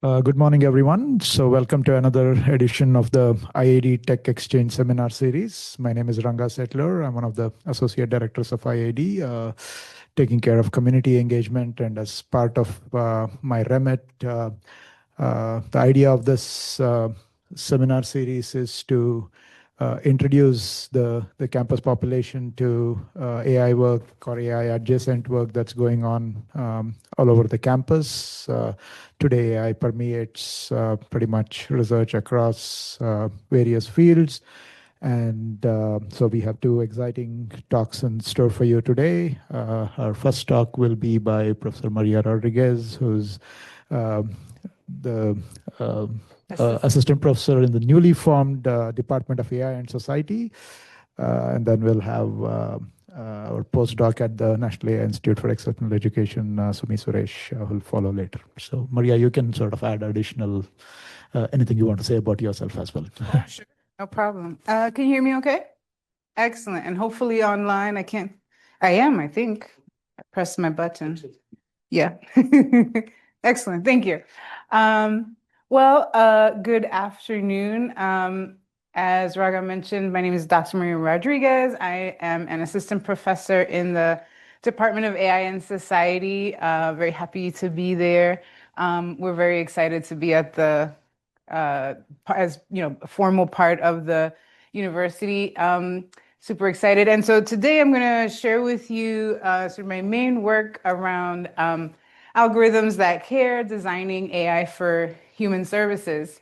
Good morning, everyone. So, welcome to another edition of the IAD Tech Exchange Seminar Series. My name is Ranga Settler. I'm one of the Associate Directors of IAD, taking care of community engagement. And as part of my remit, the idea of this seminar series is to introduce the campus population to AI work or AI adjacent work that's going on all over the campus. Today, AI permeates pretty much research across various fields. And so we have two exciting talks in store for you today. Our first talk will be by Professor Maria Rodriguez, who's the assistant professor in the newly formed Department of AI and Society. And then we'll have our postdoc at the National AI Institute for Exceptional Education, Sumi Suresh, who'll follow later. So, Maria, you can sort of add additional anything you want to say about yourself as well. Sure, no problem. Can you hear me okay? Excellent. And hopefully online, I think. I pressed my button. Yeah. Excellent. Thank you. Good afternoon. As Raga mentioned, my name is Dr. Maria Rodriguez. I am an assistant professor in the Department of AI and Society. Very happy to be there. We're very excited to be at the as a formal part of the university. Super excited. And so today I'm going to share with you sort of my main work around algorithms that care, designing AI for human services.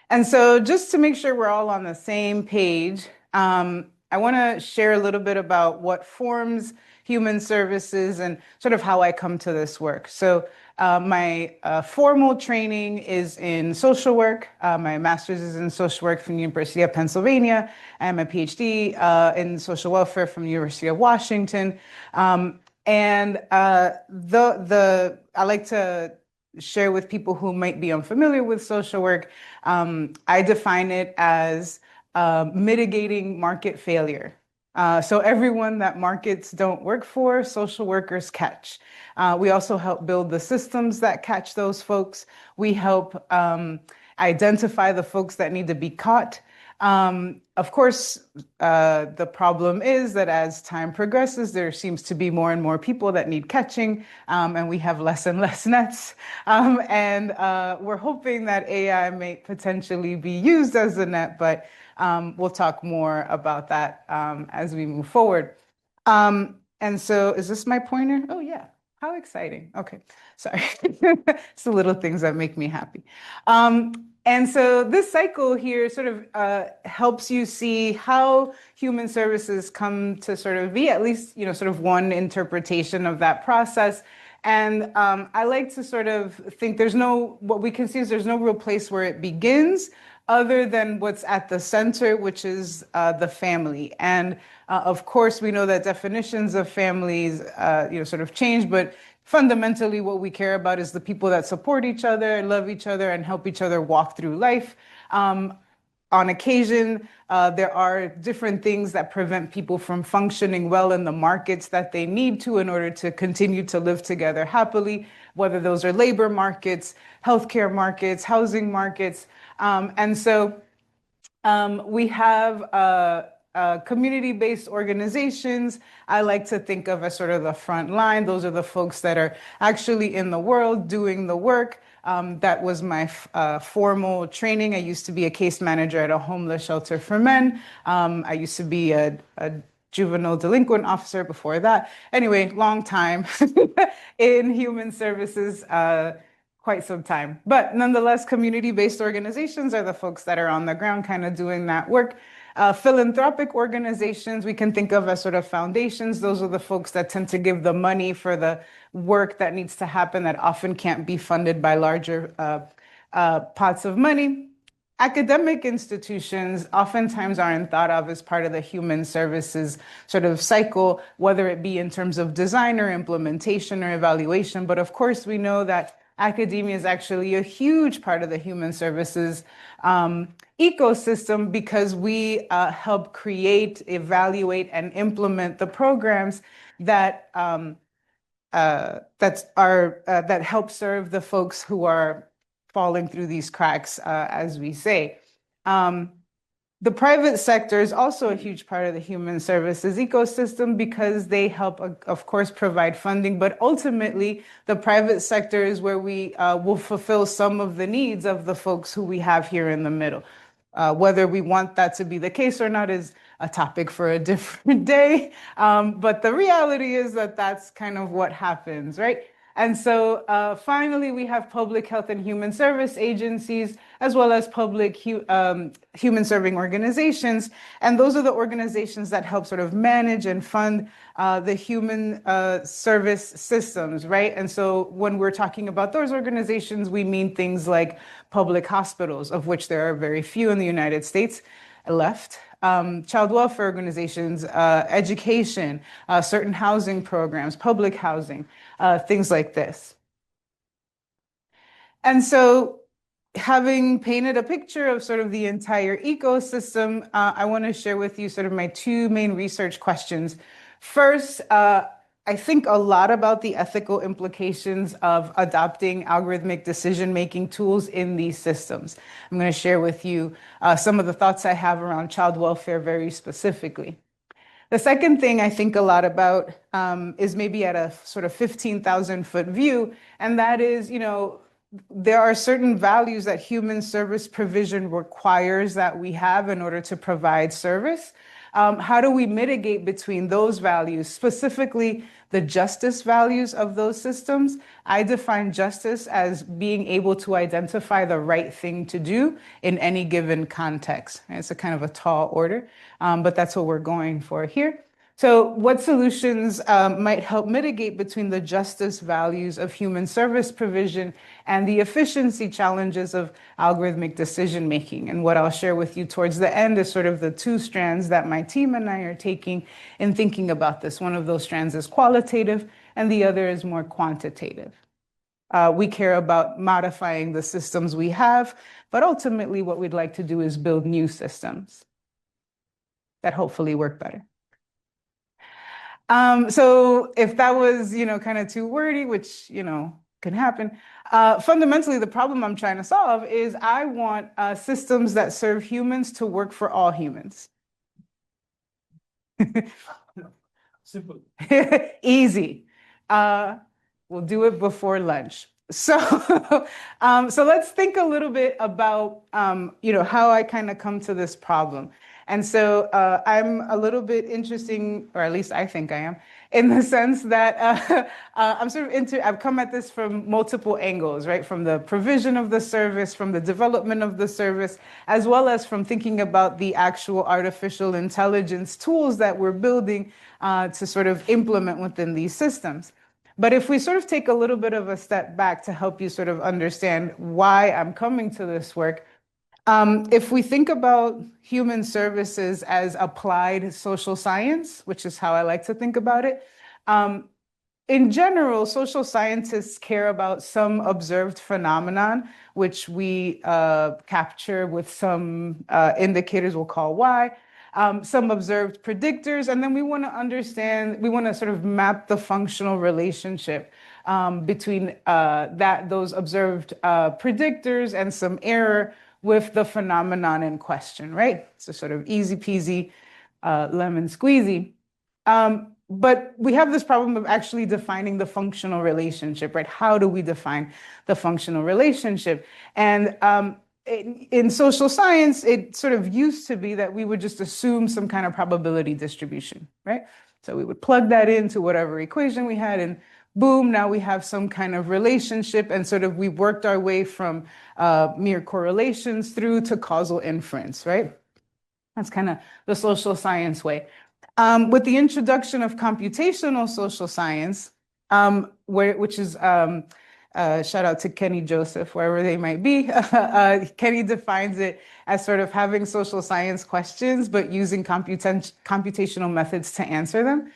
And so just to make sure we're all on the same page, I want to share a little bit about what forms human services and sort of how I come to this work. So my formal training is in social work. My master's is in social work from the University of Pennsylvania. I have my PhD in social welfare from the University of Washington. I like to share with people who might be unfamiliar with social work. I define it as mitigating market failure. So everyone that markets don't work for, social workers catch. We also help build the systems that catch those folks. We help identify the folks that need to be caught. Of course, the problem is that as time progresses, there seems to be more and more people that need catching, and we have less and less nets. We're hoping that AI may potentially be used as a net, but we'll talk more about that as we move forward. And so is this my pointer? Oh, yeah. How exciting. Okay. Sorry. It's the little things that make me happy. And so this cycle here sort of helps you see how human services come to sort of be at least, sort of one interpretation of that process. And I like to sort of think what we can see is there's no real place where it begins other than what's at the center, which is the family. And of course, we know that definitions of families, sort of change, but fundamentally what we care about is the people that support each other, love each other, and help each other walk through life. On occasion, there are different things that prevent people from functioning well in the markets that they need to in order to continue to live together happily, whether those are labor markets, healthcare markets, housing markets. And so we have community-based organizations. I like to think of as sort of the front line. Those are the folks that are actually in the world doing the work. That was my formal training. I used to be a case manager at a homeless shelter for men. I used to be a juvenile delinquent officer before that. Anyway, long time in human services, quite some time. But nonetheless, community-based organizations are the folks that are on the ground kind of doing that work. Philanthropic organizations we can think of as sort of foundations. Those are the folks that tend to give the money for the work that needs to happen that often can't be funded by larger pots of money. Academic institutions oftentimes aren't thought of as part of the human services sort of cycle, whether it be in terms of design or implementation or evaluation. But of course, we know that academia is actually a huge part of the human services ecosystem because we help create, evaluate, and implement the programs that that help serve the folks who are falling through these cracks, as we say. Um, the private sector is also a huge part of the human services ecosystem because they help, of course, provide funding, but ultimately the private sector is where we will fulfill some of the needs of the folks who we have here in the middle. Whether we want that to be the case or not is a topic for a different day. But the reality is that that's kind of what happens, right? And so finally, we have public health and human service agencies, as well as public human serving organizations. And those are the organizations that help sort of manage and fund the human service systems, right? And so when we're talking about those organizations, we mean things like public hospitals, of which there are very few in the United States left. Child welfare organizations, education, certain housing programs, public housing, things like this. And so, having painted a picture of sort of the entire ecosystem, I want to share with you sort of my two main research questions. First, I think a lot about the ethical implications of adopting algorithmic decision-making tools in these systems. I'm going to share with you some of the thoughts I have around child welfare very specifically. The second thing I think a lot about is maybe at a sort of 15,000-foot view, and that is, there are certain values that human service provision requires that we have in order to provide service. How do we mitigate between those values, specifically the justice values of those systems? I define justice as being able to identify the right thing to do in any given context. It's a kind of a tall order, but that's what we're going for here. So what solutions might help mitigate between the justice values of human service provision and the efficiency challenges of algorithmic decision making? And what I'll share with you towards the end is sort of the two strands that my team and I are taking in thinking about this. One of those strands is qualitative and the other is more quantitative. We care about modifying the systems we have, but ultimately what we'd like to do is build new systems that hopefully work better. So if that was, kind of too wordy, which, can happen, fundamentally, the problem I'm trying to solve is I want systems that serve humans to work for all humans. Simple. Easy. We'll do it before lunch. So, so let's think a little bit about, how I kind of come to this problem. And so I'm a little bit interesting, or at least I think I am, in the sense that I'm sort of I've come at this from multiple angles, right? From the provision of the service, from the development of the service, as well as from thinking about the actual artificial intelligence tools that we're building to sort of implement within these systems. But if we sort of take a little bit of a step back to help you sort of understand why I'm coming to this work, if we think about human services as applied social science, which is how I like to think about it, in general, social scientists care about some observed phenomenon, which we capture with some indicators we'll call Y, some observed predictors, and then we want to sort of map the functional relationship between those observed predictors and some error with the phenomenon in question, right? So sort of easy peasy, lemon squeezy. But we have this problem of actually defining the functional relationship, right? How do we define the functional relationship? And in social science, it sort of used to be that we would just assume some kind of probability distribution, right? So we would plug that into whatever equation we had and boom, now we have some kind of relationship and sort of we worked our way from mere correlations through to causal inference, right? That's kind of the social science way. With the introduction of computational social science, which is shout out to Kenny Joseph, wherever they might be. Kenny defines it as sort of having social science questions, but using computational methods to answer them.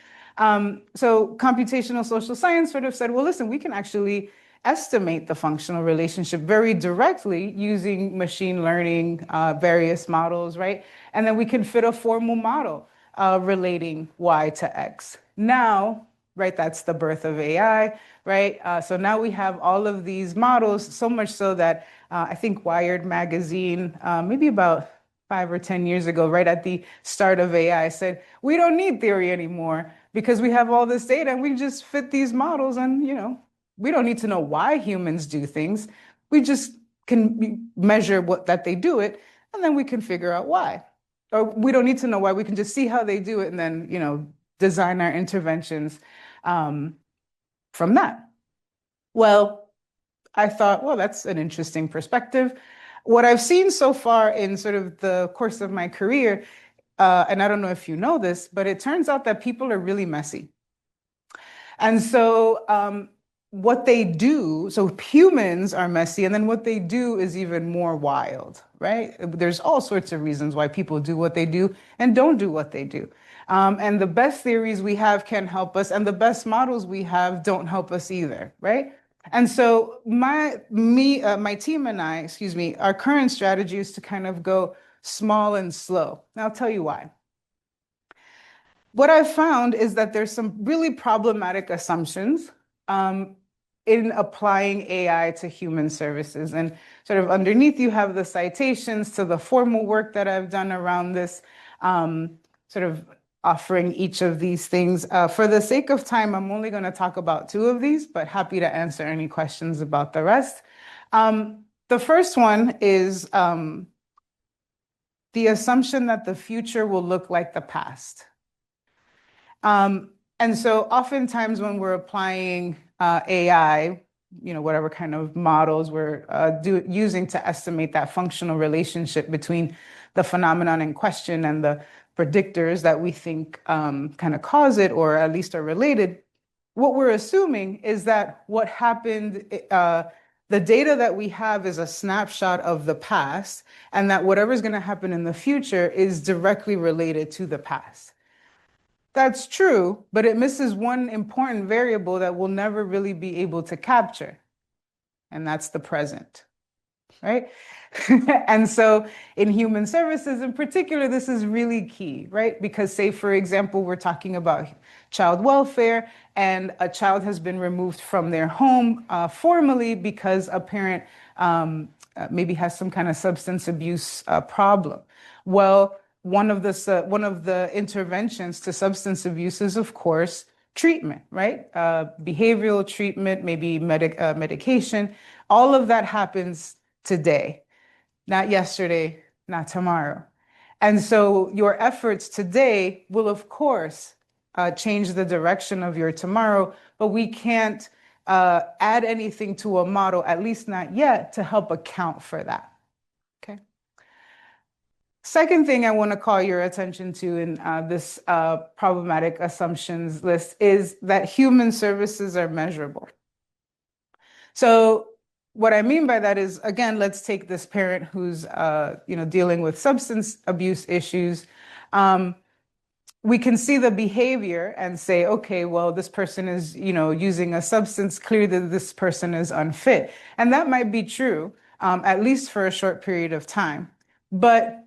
So computational social science sort of said, well, listen, we can actually estimate the functional relationship very directly using machine learning, various models, right? And then we can fit a formal model relating Y to X. Now, right? That's the birth of AI, right? So now we have all of these models, so much so that I think Wired magazine, maybe about 5 or 10 years ago, right at the start of AI, said, we don't need theory anymore because we have all this data and we just fit these models and, we don't need to know why humans do things. We just can measure that they do it, and then we can figure out why. Or we don't need to know why, we can just see how they do it and then, design our interventions from that. Well, I thought, well, that's an interesting perspective. What I've seen so far in sort of the course of my career, and I don't know if you know this, but it turns out that people are really messy. And so what they do, so humans are messy, and then what they do is even more wild, right? There's all sorts of reasons why people do what they do and don't do what they do. And the best theories we have can help us, and the best models we have don't help us either, right? And so my team and I, excuse me, our current strategy is to kind of go small and slow. And I'll tell you why. What I've found is that there's some really problematic assumptions in applying AI to human services. And sort of underneath, you have the citations to the formal work that I've done around this, sort of offering each of these things. For the sake of time, I'm only going to talk about two of these, but happy to answer any questions about the rest. The first one is the assumption that the future will look like the past. And so oftentimes when we're applying AI, whatever kind of models we're using to estimate that functional relationship between the phenomenon in question and the predictors that we think kind of cause it or at least are related, what we're assuming is that what happened, the data that we have is a snapshot of the past, and that whatever's going to happen in the future is directly related to the past. That's true, but it misses one important variable that we'll never really be able to capture, and that's the present, right? And so in human services in particular, this is really key, right? Because say, for example, we're talking about child welfare and a child has been removed from their home formally because a parent maybe has some kind of substance abuse problem. Well, one of the interventions to substance abuse is, of course, treatment, right? Behavioral treatment, maybe medication. All of that happens today, not yesterday, not tomorrow. And so your efforts today will, of course, change the direction of your tomorrow, but we can't add anything to a model, at least not yet, to help account for that. Okay. Second thing I want to call your attention to in this problematic assumptions list is that human services are measurable. So what I mean by that is, again, let's take this parent who's dealing with substance abuse issues. We can see the behavior and say, okay, well, this person is, using a substance. Clearly, this person is unfit, and that might be true, at least for a short period of time. But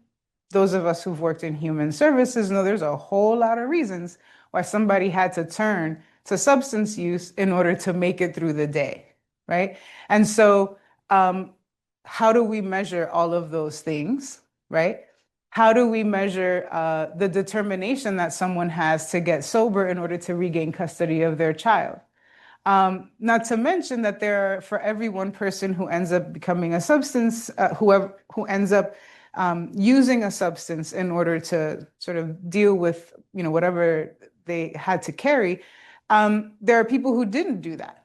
those of us who've worked in human services know there's a whole lot of reasons why somebody had to turn to substance use in order to make it through the day, right? And so, how do we measure all of those things, right? How do we measure the determination that someone has to get sober in order to regain custody of their child? Not to mention that for every one person who ends up becoming a substance, who ends up using a substance in order to sort of deal with, whatever they had to carry, there are people who didn't do that,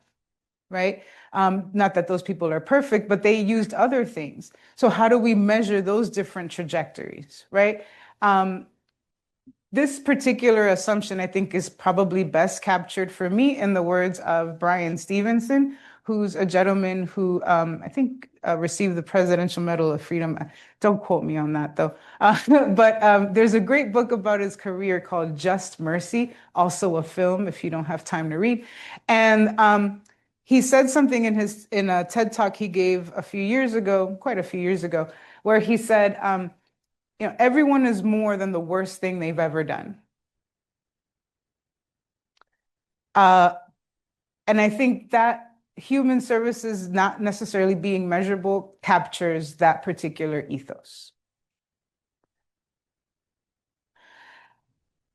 right? Not that those people are perfect, but they used other things. So how do we measure those different trajectories, right? This particular assumption, I think, is probably best captured for me in the words of Brian Stevenson, who's a gentleman who I think received the Presidential Medal of Freedom. Don't quote me on that, though. But there's a great book about his career called Just Mercy, also a film if you don't have time to read. And he said something in a TED Talk he gave a few years ago, quite a few years ago, where he said, everyone is more than the worst thing they've ever done. Uh, and I think that human services not necessarily being measurable captures that particular ethos.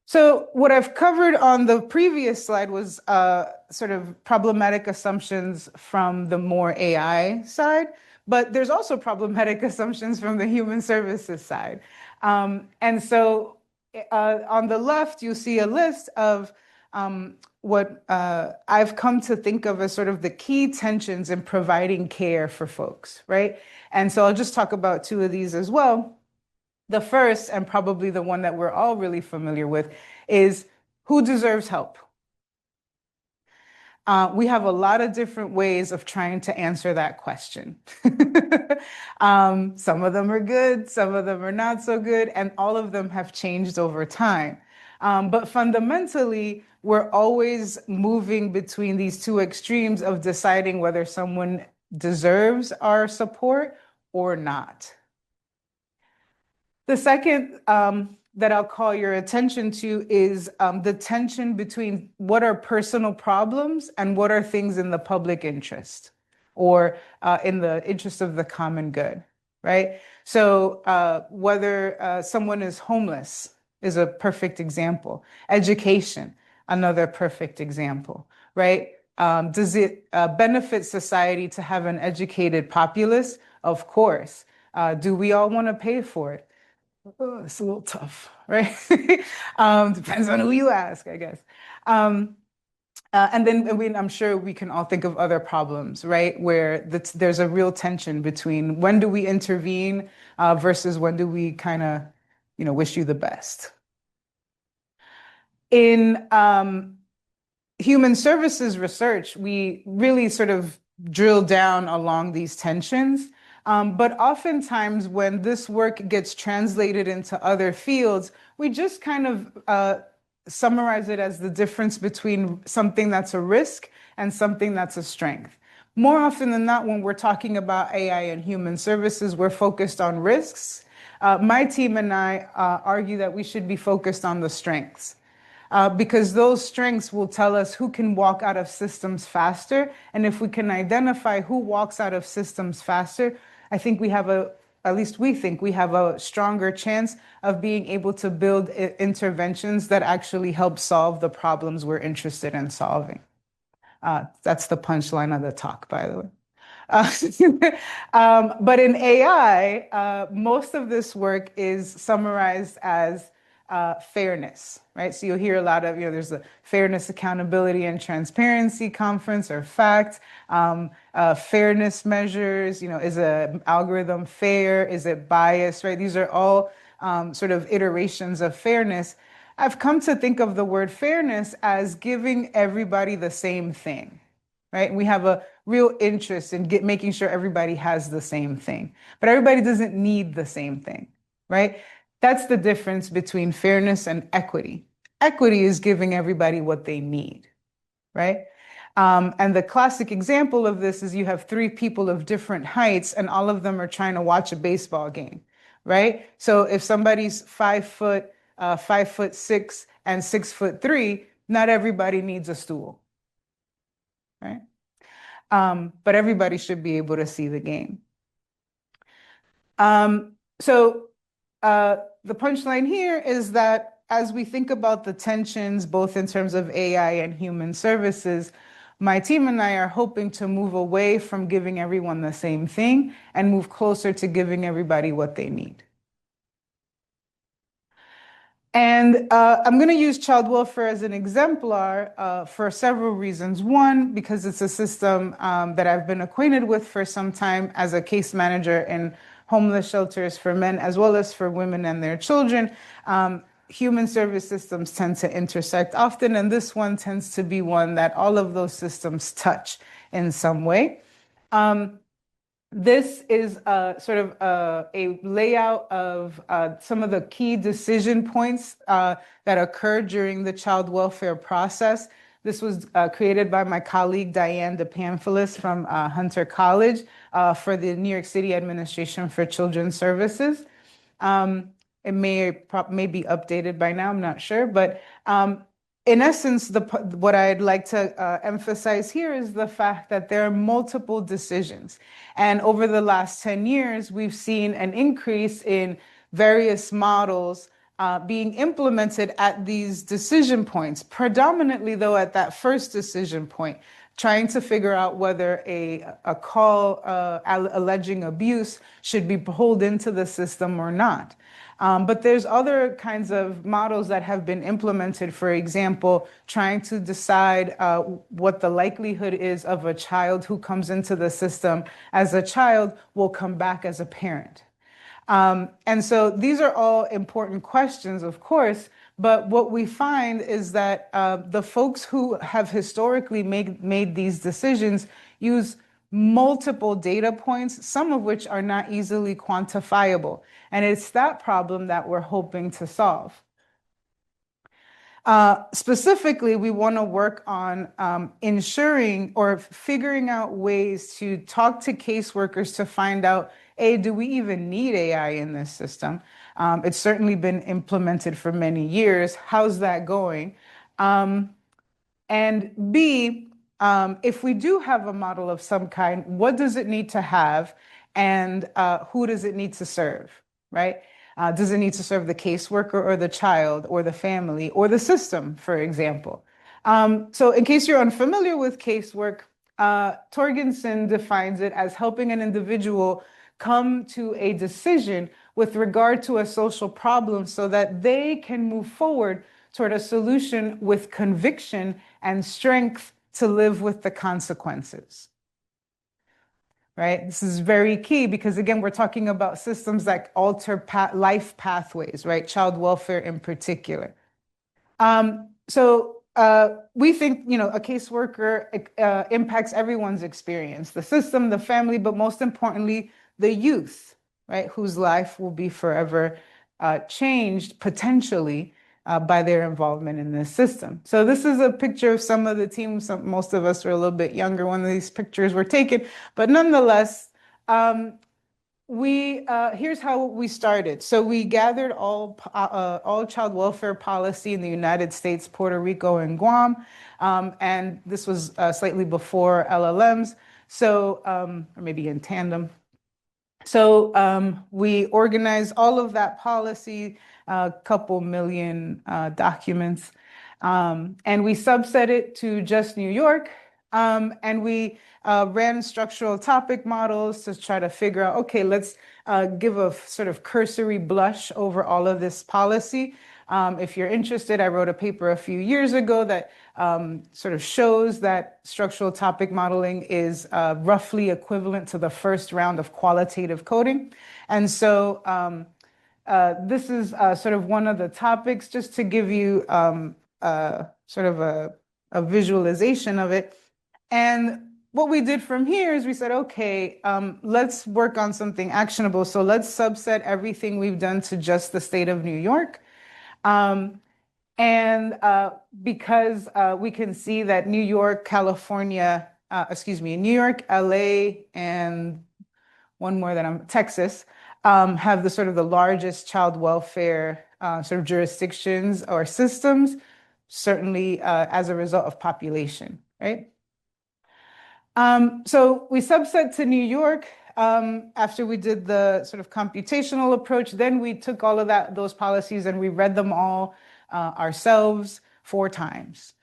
So what I've covered on the previous slide was sort of problematic assumptions from the more AI side, but there's also problematic assumptions from the human services side. And so on the left, you see a list of what I've come to think of as sort of the key tensions in providing care for folks, right? And so I'll just talk about two of these as well. The first, and probably the one that we're all really familiar with, is who deserves help? We have a lot of different ways of trying to answer that question. Some of them are good, some of them are not so good, and all of them have changed over time. But fundamentally, we're always moving between these two extremes of deciding whether someone deserves our support or not. The second that I'll call your attention to is the tension between what are personal problems and what are things in the public interest or in the interest of the common good, right? So whether someone is homeless is a perfect example. Education, another perfect example, right? Does it benefit society to have an educated populace? Of course. Do we all want to pay for it? Oh, it's a little tough, right? Depends on who you ask, I guess. And then I'm sure we can all think of other problems, right? Where there's a real tension between when do we intervene versus when do we kind of, wish you the best. In human services research, we really sort of drill down along these tensions. But oftentimes, when this work gets translated into other fields, we just kind of summarize it as the difference between something that's a risk and something that's a strength. More often than not, when we're talking about AI and human services, we're focused on risks. My team and I argue that we should be focused on the strengths. Because those strengths will tell us who can walk out of systems faster. And if we can identify who walks out of systems faster, I think at least we think we have a stronger chance of being able to build interventions that actually help solve the problems we're interested in solving. That's the punchline of the talk, by the way. But in AI, most of this work is summarized as fairness, right? So you'll hear a lot of, there's the Fairness, Accountability, and Transparency Conference or FACT, fairness measures, is an algorithm fair? Is it biased, right? These are all sort of iterations of fairness. I've come to think of the word fairness as giving everybody the same thing, right? We have a real interest in making sure everybody has the same thing, but everybody doesn't need the same thing, right? That's the difference between fairness and equity. Equity is giving everybody what they need, right? And the classic example of this is you have three people of different heights and all of them are trying to watch a baseball game, right? So if somebody's 5'6", and 6'3", not everybody needs a stool, right? But everybody should be able to see the game. So the punchline here is that as we think about the tensions, both in terms of AI and human services, my team and I are hoping to move away from giving everyone the same thing and move closer to giving everybody what they need. And I'm going to use child welfare as an exemplar for several reasons. One, because it's a system that I've been acquainted with for some time as a case manager in homeless shelters for men as well as for women and their children. Human service systems tend to intersect often, and this one tends to be one that all of those systems touch in some way. This is sort of a layout of some of the key decision points that occur during the child welfare process. This was created by my colleague Diane DePamphilis from Hunter College for the New York City Administration for Children's. It may be updated by now, I'm not sure, but in essence, what I'd like to emphasize here is the fact that there are multiple decisions. And over the last 10 years, we've seen an increase in various models being implemented at these decision points, predominantly, though, at that first decision point, trying to figure out whether a call alleging abuse should be pulled into the system or not. But there's other kinds of models that have been implemented, for example, trying to decide what the likelihood is of a child who comes into the system as a child will come back as a parent. And so these are all important questions, of course, but what we find is that the folks who have historically made these decisions use multiple data points, some of which are not easily quantifiable. And it's that problem that we're hoping to solve. Specifically, we want to work on ensuring or figuring out ways to talk to caseworkers to find out, A, do we even need AI in this system? It's certainly been implemented for many years. How's that going? And B, if we do have a model of some kind, what does it need to have and who does it need to serve, right? Does it need to serve the caseworker or the child or the family or the system, for example? So in case you're unfamiliar with casework, Torgensen defines it as helping an individual come to a decision with regard to a social problem so that they can move forward toward a solution with conviction and strength to live with the consequences. Right? This is very key because, again, we're talking about systems that alter life pathways, right? Child welfare in particular. So we think, a caseworker impacts everyone's experience, the system, the family, but most importantly, the youth, right? Whose life will be forever changed potentially by their involvement in this system. So this is a picture of some of the teams. Most of us were a little bit younger when these pictures were taken, but nonetheless, here's how we started. So we gathered all child welfare policy in the United States, Puerto Rico, and Guam, and this was slightly before LLMs. So, or maybe in tandem. So we organized all of that policy, a couple million documents, and we subset it to just New York. And we ran structural topic models to try to figure out, okay, let's give a sort of cursory blush over all of this policy. If you're interested, I wrote a paper a few years ago that sort of shows that structural topic modeling is roughly equivalent to the first round of qualitative coding. And so this is sort of one of the topics, just to give you sort of a visualization of it. And what we did from here is we said, okay, let's work on something actionable. So let's subset everything we've done to just the state of New York. And because we can see that New York, California, New York, LA, and one more that Texas, have the sort of the largest child welfare sort of jurisdictions or systems, certainly as a result of population, right? So we subset to New York after we did the sort of computational approach. Then we took all of those policies and we read them all ourselves 4 times.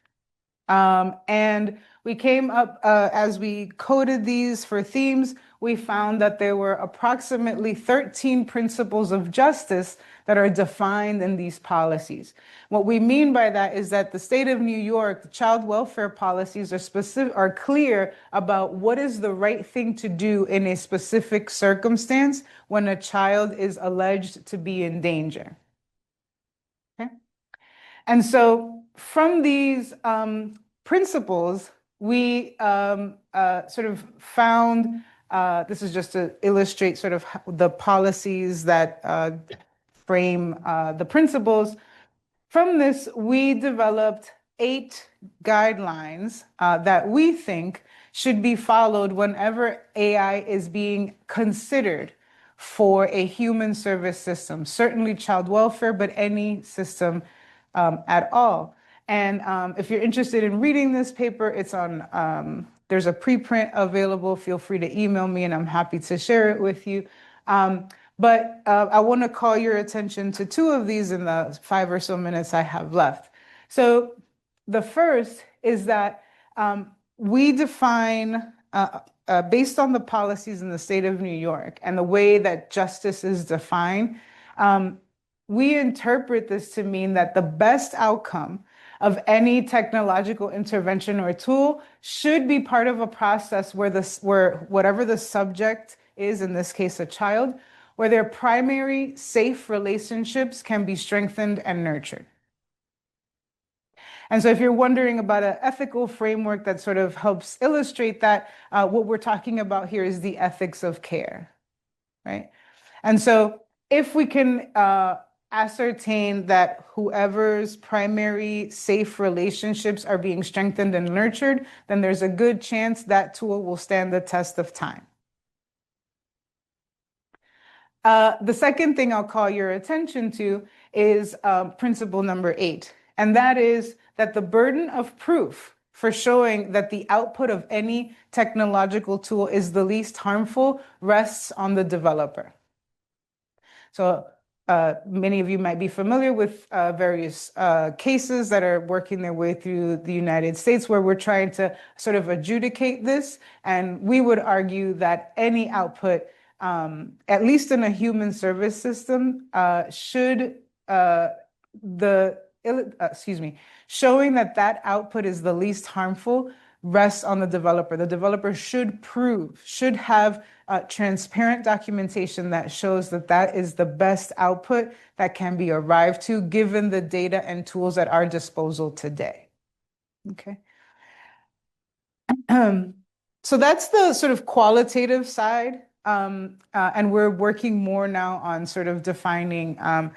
And we came up, as we coded these for themes, we found that there were approximately 13 principles of justice that are defined in these policies. What we mean by that is that the state of New York, the child welfare policies are clear about what is the right thing to do in a specific circumstance when a child is alleged to be in danger. Okay? And so from these principles, we sort of found, this is just to illustrate sort of the policies that frame the principles. From this, we developed 8 guidelines that we think should be followed whenever AI is being considered for a human service system, certainly child welfare, but any system at all. And if you're interested in reading this paper, it's on, there's a preprint available. Feel free to email me and I'm happy to share it with you. But I want to call your attention to two of these in the 5 or so minutes I have left. So the first is that we define, based on the policies in the state of New York and the way that justice is defined, we interpret this to mean that the best outcome of any technological intervention or tool should be part of a process where whatever the subject is, in this case a child, where their primary safe relationships can be strengthened and nurtured. And so if you're wondering about an ethical framework that sort of helps illustrate that, what we're talking about here is the ethics of care, right? And so if we can ascertain that whoever's primary safe relationships are being strengthened and nurtured, then there's a good chance that tool will stand the test of time. The second thing I'll call your attention to is principle number 8, and that is that the burden of proof for showing that the output of any technological tool is the least harmful rests on the developer. So many of you might be familiar with various cases that are working their way through the United States where we're trying to sort of adjudicate this, and we would argue that any output, at least in a human service system, showing that that output is the least harmful rests on the developer. The developer should have transparent documentation that shows that that is the best output that can be arrived to given the data and tools at our disposal today. Okay. So that's the sort of qualitative side. And we're working more now on sort of defining, how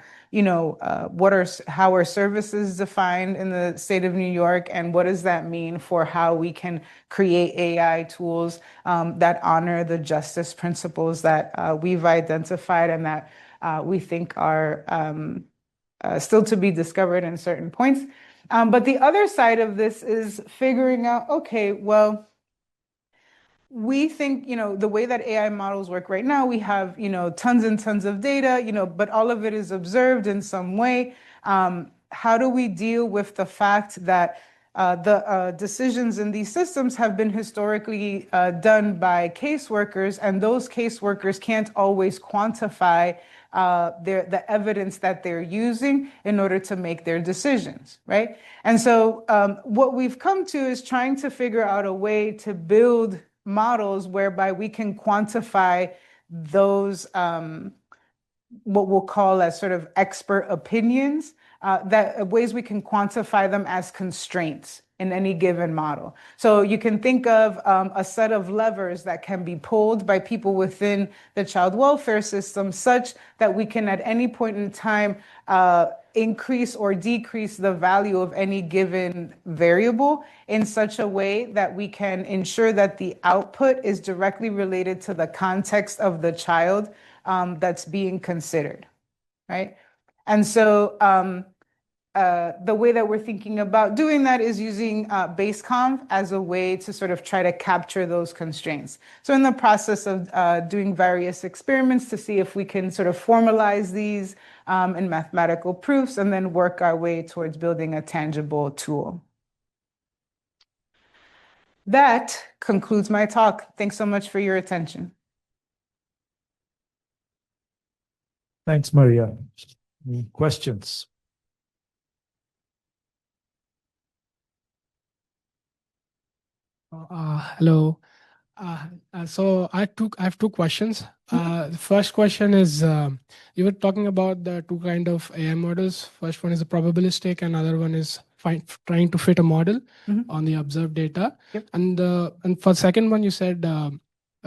are services defined in the state of New York, and what does that mean for how we can create AI tools that honor the justice principles that we've identified and that we think are still to be discovered in certain points. But the other side of this is figuring out, okay, well, we think, the way that AI models work right now, we have, tons and tons of data, but all of it is observed in some way. How do we deal with the fact that the decisions in these systems have been historically done by caseworkers, and those caseworkers can't always quantify the evidence that they're using in order to make their decisions, right? And so what we've come to is trying to figure out a way to build models whereby we can quantify those what we'll call as sort of expert opinions, ways we can quantify them as constraints in any given model. So you can think of a set of levers that can be pulled by people within the child welfare system such that we can at any point in time increase or decrease the value of any given variable in such a way that we can ensure that the output is directly related to the context of the child that's being considered, right? And so the way that we're thinking about doing that is using BaseConv as a way to sort of try to capture those constraints. So in the process of doing various experiments to see if we can sort of formalize these in mathematical proofs and then work our way towards building a tangible tool. That concludes my talk. Thanks so much for your attention. Thanks, Maria. Any questions? Hello. So I have two questions. The first question is, you were talking about the two kind of AI models. First one is a probabilistic, and other one is trying to fit a model on the observed data. Yep. And for the second one, you said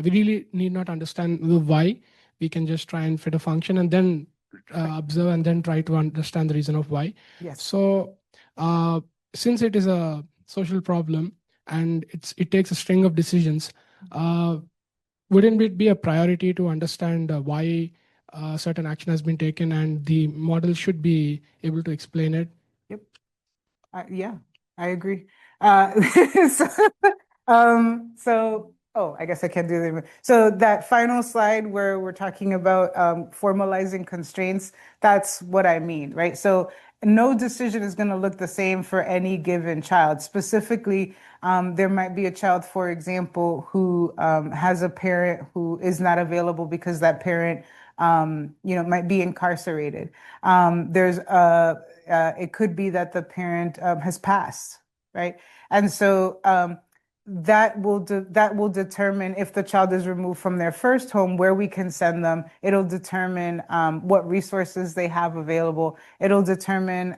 we really need not understand the why. We can just try and fit a function and then observe and then try to understand the reason of why. Yes. So since it is a social problem, and it takes a string of decisions, wouldn't it be a priority to understand why certain action has been taken, and the model should be able to explain it? Yep. Yeah, I agree. So, I guess I can't do that. So that final slide where we're talking about formalizing constraints, that's what I mean, right? So no decision is going to look the same for any given child. Specifically, there might be a child, for example, who has a parent who is not available because that parent, might be incarcerated. It could be that the parent has passed, right? And so that will determine if the child is removed from their first home, where we can send them. It'll determine what resources they have available. It'll determine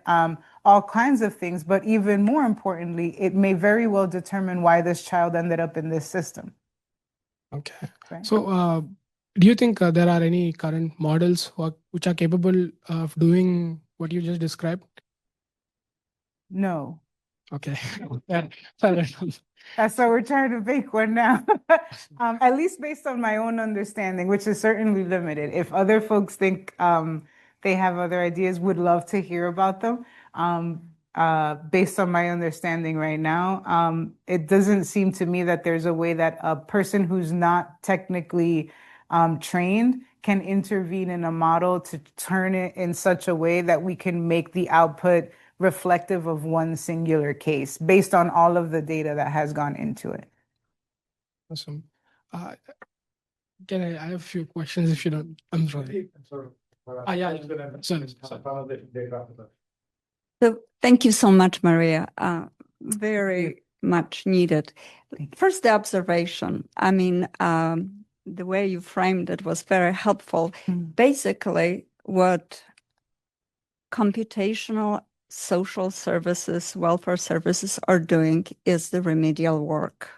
all kinds of things, but even more importantly, it may very well determine why this child ended up in this system. Okay. Right? So, do you think there are any current models which are capable of doing what you just described? No. Okay. Yeah, fair enough. So we're trying to make one now, at least based on my own understanding, which is certainly limited. If other folks think they have other ideas, would love to hear about them. Based on my understanding right now, it doesn't seem to me that there's a way that a person who's not technically trained can intervene in a model to turn it in such a way that we can make the output reflective of one singular case based on all of the data that has gone into it. Awesome. Uh, I have a few questions if you don't. I'm sorry. Yeah. Sorry. So thank you so much, Maria. Very much needed. First, the observation. I mean, the way you framed it was very helpful. Basically, what computational social services, welfare services are doing is the remedial work,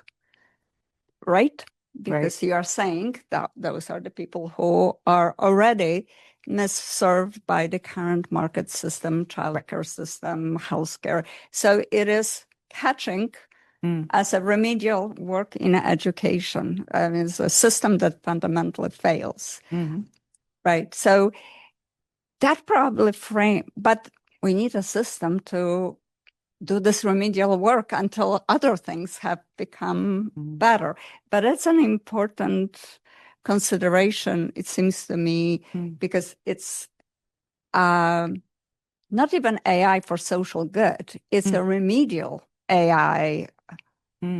right? Because you are saying that those are the people who are already misserved by the current market system, childcare system, healthcare. So it is catching as a remedial work in education. I mean, it's a system that fundamentally fails, right? So that probably but we need a system to do this remedial work until other things have become better. But it's an important consideration, it seems to me, because it's not even AI for social good. It's a remedial AI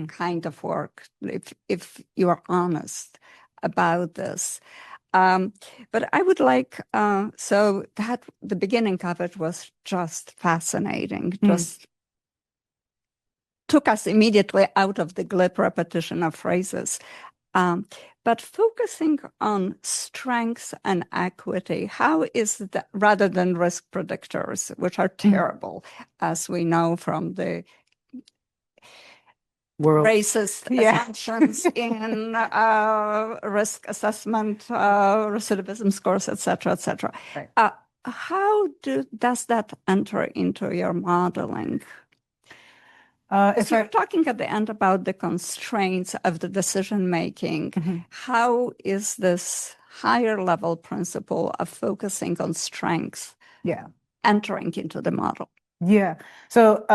kind of work, if you are honest about this. But I would like, so that the beginning of it was just fascinating, just took us immediately out of the glib repetition of phrases. But focusing on strengths and equity, how is that, rather than risk predictors, which are terrible, as we know from the racist assumptions in risk assessment, recidivism scores, et cetera, et cetera. Right. How does that enter into your modeling? If you're talking at the end about the constraints of the decision making, how is this higher level principle of focusing on strengths entering into the model? Yeah. So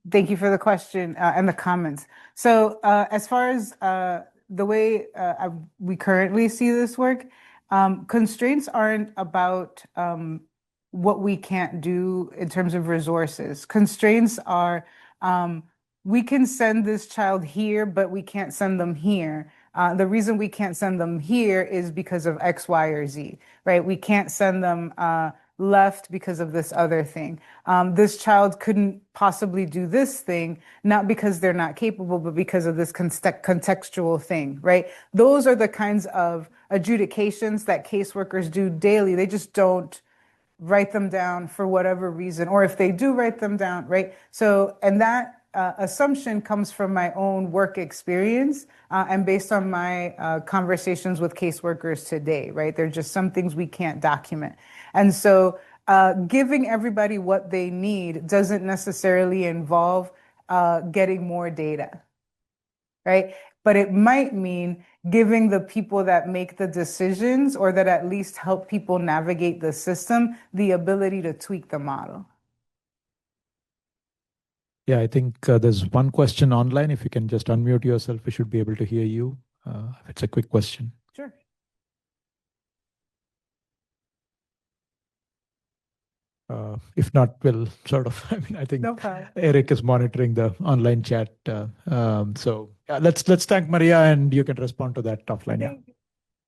thank you for the question and the comments. So as far as the way we currently see this work, constraints aren't about what we can't do in terms of resources. Constraints are we can send this child here, but we can't send them here. The reason we can't send them here is because of X, Y, or Z, right? We can't send them left because of this other thing. This child couldn't possibly do this thing, not because they're not capable, but because of this contextual thing, right? Those are the kinds of adjudications that caseworkers do daily. They just don't write them down for whatever reason, or if they do write them down, right? So, and that assumption comes from my own work experience and based on my conversations with caseworkers today, right? There's just some things we can't document. And so giving everybody what they need doesn't necessarily involve getting more data, right? But it might mean giving the people that make the decisions or that at least help people navigate the system the ability to tweak the model. Yeah, I think there's one question online. If you can just unmute yourself, we should be able to hear you. If it's a quick question. Sure. If not, we'll sort of, I mean, I think No problem. Eric is monitoring the online chat. So let's thank Maria, and you can respond to that offline. Yeah. Thank you.